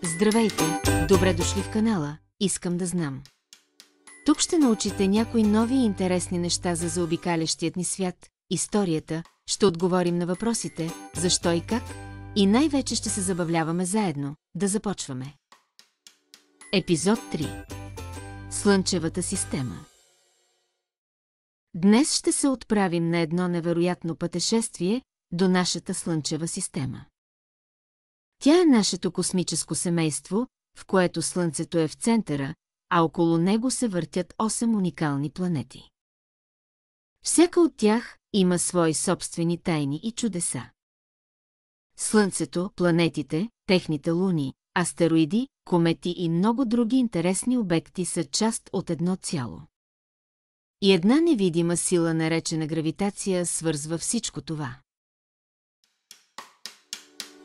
Здравейте, добре дошли в канала, искам да знам. Тук ще научите някои нови и интересни неща за заобикалящият ни свят, историята, ще отговорим на въпросите, защо и как, и най-вече ще се забавляваме заедно, да започваме. Епизод 3. Слънчевата система. Днес ще се отправим на едно невероятно пътешествие до нашата Слънчева система. Тя е нашето космическо семейство, в което Слънцето е в центъра, а около него се въртят 8 уникални планети. Всяка от тях има свои собствени тайни и чудеса. Слънцето, планетите, техните луни, астероиди, комети и много други интересни обекти са част от едно цяло. И една невидима сила, наречена гравитация, свързва всичко това.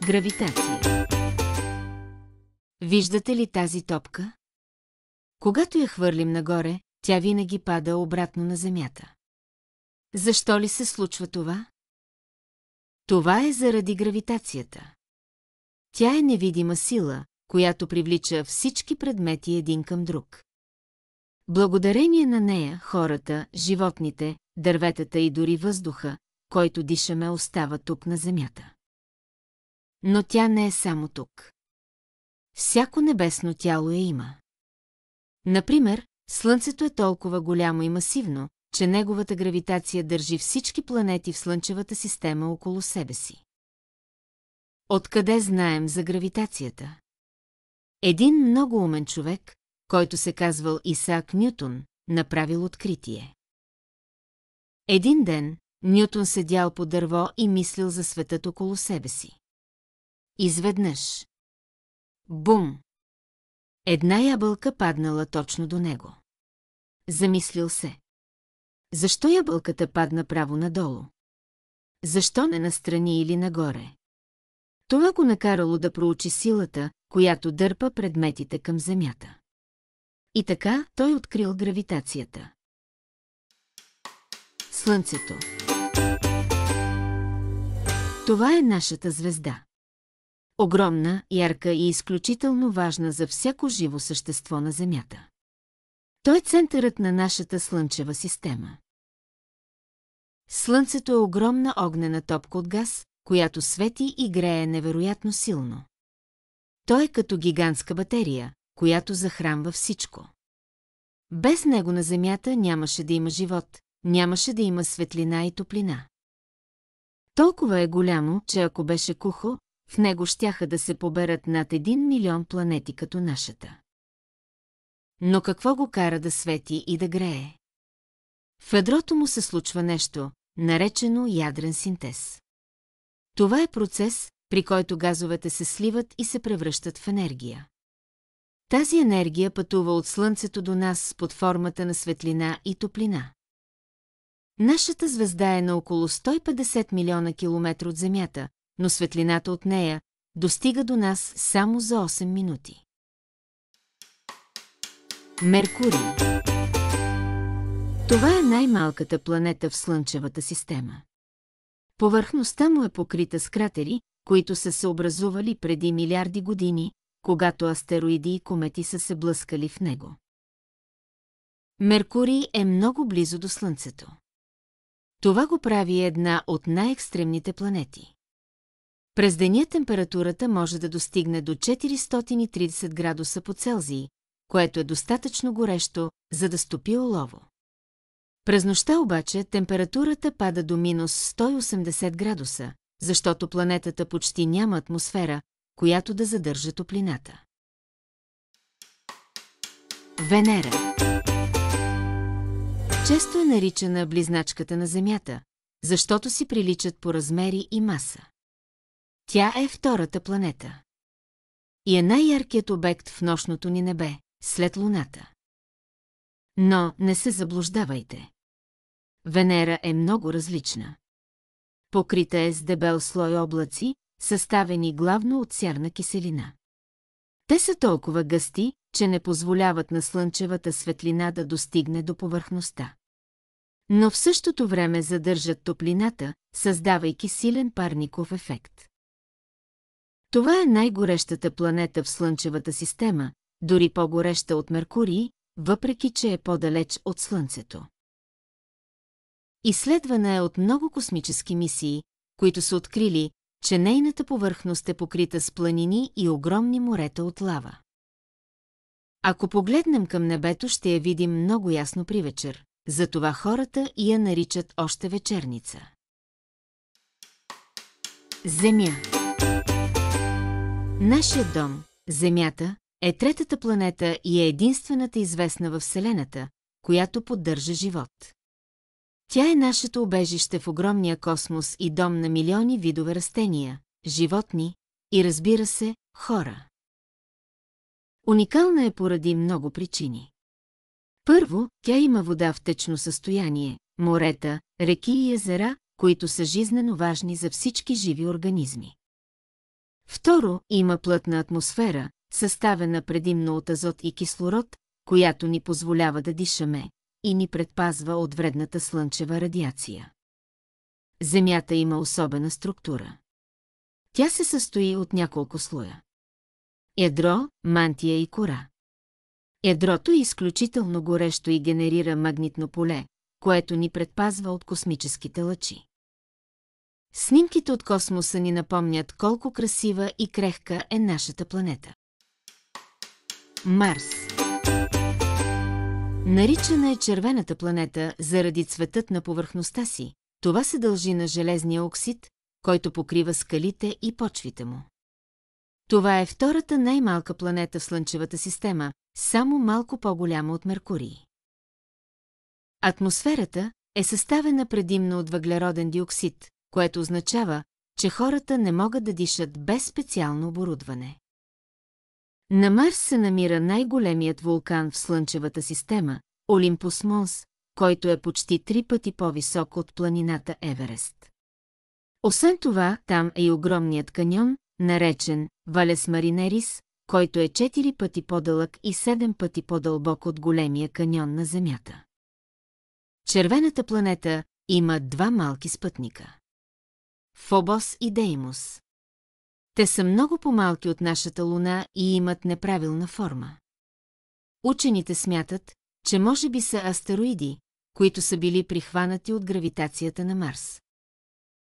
Гравитация. Виждате ли тази топка? Когато я хвърлим нагоре, тя винаги пада обратно на Земята. Защо ли се случва това? Това е заради гравитацията. Тя е невидима сила, която привлича всички предмети един към друг. Благодарение на нея хората, животните, дърветата и дори въздуха, който дишаме, остава тук на Земята. Но тя не е само тук. Всяко небесно тяло я има. Например, Слънцето е толкова голямо и масивно, че неговата гравитация държи всички планети в Слънчевата система около себе си. Откъде знаем за гравитацията? Един много умен човек, който се казвал Исаак Нютон, направил откритие. Един ден Нютон седял под дърво и мислил за светът около себе си. Изведнъж. Бум! Една ябълка паднала точно до него. Замислил се. Защо ябълката падна право надолу? Защо не настрани или нагоре? Това го накарало да проучи силата, която дърпа предметите към Земята. И така той открил гравитацията. Слънцето. Това е нашата звезда. Огромна, ярка и изключително важна за всяко живо същество на Земята. Той е центърът на нашата Слънчева система. Слънцето е огромна огнена топка от газ, която свети и грее невероятно силно. Той е като гигантска батерия, която захранва всичко. Без него на Земята нямаше да има живот, нямаше да има светлина и топлина. Толкова е голямо, че ако беше кухо, в него щяха да се поберат над 1 милион планети като нашата. Но какво го кара да свети и да грее? В ядрото му се случва нещо, наречено ядрен синтез. Това е процес, при който газовете се сливат и се превръщат в енергия. Тази енергия пътува от Слънцето до нас под формата на светлина и топлина. Нашата звезда е на около 150 милиона километра от Земята, но светлината от нея достига до нас само за 8 минути. Меркурий. Това е най-малката планета в Слънчевата система. Повърхността му е покрита с кратери, които са се образували преди милиарди години, когато астероиди и комети са се блъскали в него. Меркурий е много близо до Слънцето. Това го прави една от най-екстремните планети. През деня температурата може да достигне до 430 градуса по Целзий, което е достатъчно горещо, за да стопи олово. През нощта обаче температурата пада до минус 180 градуса, защото планетата почти няма атмосфера, която да задържа топлината. Венера. Често е наричана близначката на Земята, защото си приличат по размери и маса. Тя е втората планета. И е най-яркият обект в нощното ни небе, след Луната. Но не се заблуждавайте. Венера е много различна. Покрита е с дебел слой облаци, съставени главно от сярна киселина. Те са толкова гъсти, че не позволяват на слънчевата светлина да достигне до повърхността. Но в същото време задържат топлината, създавайки силен парников ефект. Това е най-горещата планета в Слънчевата система, дори по-гореща от Меркурий, въпреки че е по-далеч от Слънцето. Изследвана е от много космически мисии, които са открили, че нейната повърхност е покрита с планини и огромни морета от лава. Ако погледнем към небето, ще я видим много ясно при вечер, затова хората я наричат още вечерница. Земя. Нашият дом, Земята, е третата планета и е единствената известна във Вселената, която поддържа живот. Тя е нашето убежище в огромния космос и дом на милиони видове растения, животни и, разбира се, хора. Уникална е поради много причини. Първо, тя има вода в течно състояние, морета, реки и езера, които са жизнено важни за всички живи организми. Второ, има плътна атмосфера, съставена предимно от азот и кислород, която ни позволява да дишаме и ни предпазва от вредната слънчева радиация. Земята има особена структура. Тя се състои от няколко слоя. Ядро, мантия и кора. Ядрото е изключително горещо и генерира магнитно поле, което ни предпазва от космическите лъчи. Снимките от космоса ни напомнят колко красива и крехка е нашата планета. Марс. Наричана е червената планета заради цветът на повърхността си. Това се дължи на железния оксид, който покрива скалите и почвите му. Това е втората най-малка планета в Слънчевата система, само малко по-голяма от Меркурий. Атмосферата е съставена предимно от въглероден диоксид, което означава, че хората не могат да дишат без специално оборудване. На Марс се намира най-големият вулкан в Слънчевата система, Олимпус Монс, който е почти 3 пъти по-висок от планината Еверест. Освен това, там е и огромният каньон, наречен Валес Маринерис, който е 4 пъти по-дълъг и 7 пъти по-дълбок от големия каньон на Земята. Червената планета има 2 малки спътника – Фобос и Деймос. Те са много по-малки от нашата Луна и имат неправилна форма. Учените смятат, че може би са астероиди, които са били прихванати от гравитацията на Марс.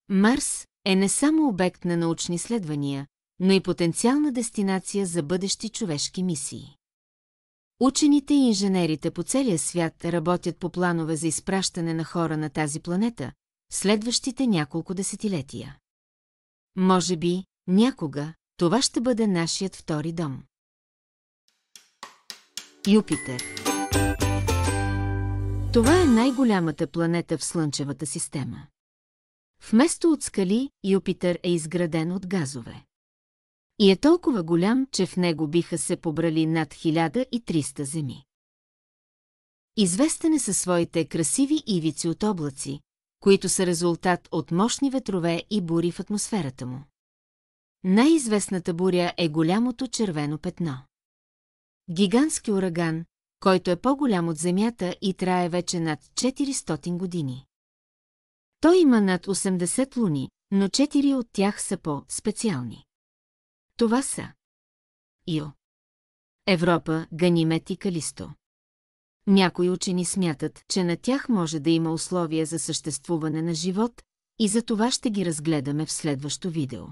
Марс е не само обект на научни изследвания, но и потенциална дестинация за бъдещи човешки мисии. Учените и инженерите по целия свят работят по планове за изпращане на хора на тази планета в следващите няколко десетилетия. Може би, някога, това ще бъде нашият втори дом. Юпитер. Това е най-голямата планета в Слънчевата система. Вместо от скали, Юпитер е изграден от газове. И е толкова голям, че в него биха се побрали над 1300 земи. Известен е със своите красиви ивици от облаци, които са резултат от мощни ветрове и бури в атмосферата му. Най-известната буря е голямото червено петно. Гигантски ураган, който е по-голям от Земята и трае вече над 400 години. Той има над 80 луни, но 4 от тях са по-специални. Това са Ио, Европа, Ганимед и Калисто. Някои учени смятат, че на тях може да има условия за съществуване на живот и за това ще ги разгледаме в следващо видео.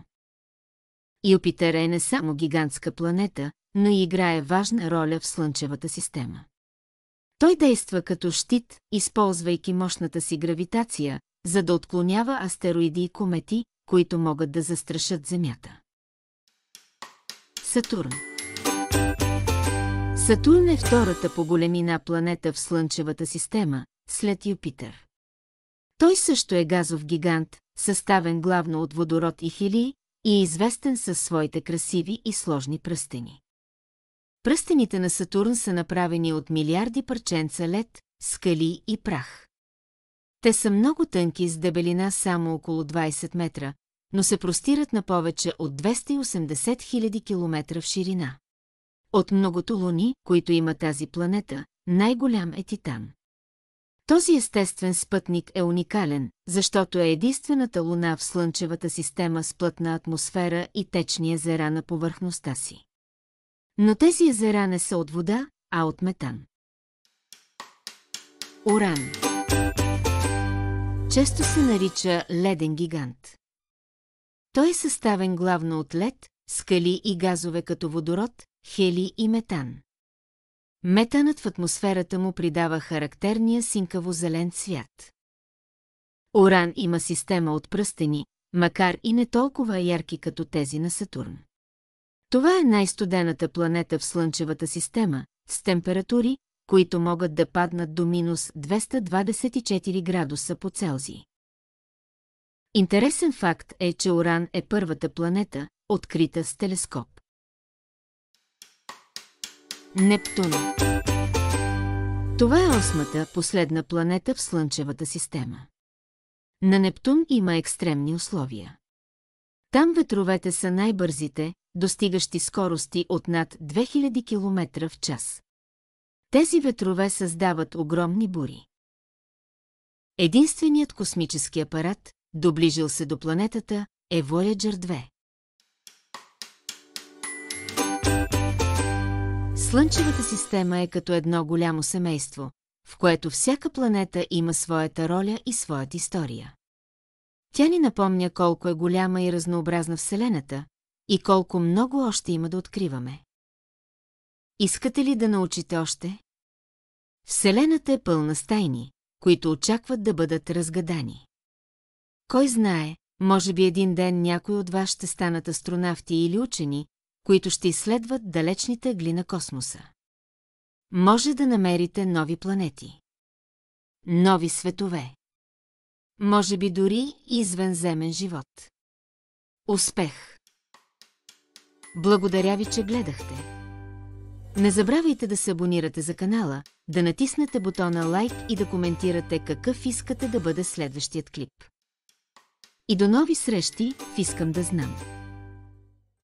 Юпитер е не само гигантска планета, но и играе важна роля в Слънчевата система. Той действа като щит, използвайки мощната си гравитация, за да отклонява астероиди и комети, които могат да застрашат Земята. Сатурн. Сатурн е втората по големина планета в Слънчевата система, след Юпитер. Той също е газов гигант, съставен главно от водород и хелий, и е известен със своите красиви и сложни пръстени. Пръстените на Сатурн са направени от милиарди парченца лед, скали и прах. Те са много тънки с дебелина само около 20 метра, но се простират на повече от 280 000 километра в ширина. От многото луни, които има тази планета, най-голям е Титан. Този естествен спътник е уникален, защото е единствената луна в Слънчевата система с плътна атмосфера и течни езера на повърхността си. Но тези езера не са от вода, а от метан. Уран. Често се нарича леден гигант. Той е съставен главно от лед, скали и газове като водород, хелий и метан. Метанът в атмосферата му придава характерния синкаво-зелен цвят. Уран има система от пръстени, макар и не толкова ярки като тези на Сатурн. Това е най-студената планета в Слънчевата система, с температури, които могат да паднат до минус 224 градуса по Целзий. Интересен факт е, че Уран е първата планета, открита с телескоп. Нептун. Това е осмата, последна планета в Слънчевата система. На Нептун има екстремни условия. Там ветровете са най-бързите, достигащи скорости от над 2000 км в час. Тези ветрове създават огромни бури. Единственият космически апарат, доближил се до планетата, е Voyager 2. Слънчевата система е като едно голямо семейство, в което всяка планета има своята роля и своята история. Тя ни напомня колко е голяма и разнообразна Вселената и колко много още има да откриваме. Искате ли да научите още? Вселената е пълна с тайни, които очакват да бъдат разгадани. Кой знае, може би един ден някой от вас ще станат астронавти или учени, които ще изследват далечните ъгли на космоса. Може да намерите нови планети. Нови светове. Може би дори извънземен живот. Успех! Благодаря ви, че гледахте. Не забравяйте да се абонирате за канала, да натиснете бутона лайк и да коментирате какъв искате да бъде следващият клип. И до нови срещи в Искам да знам.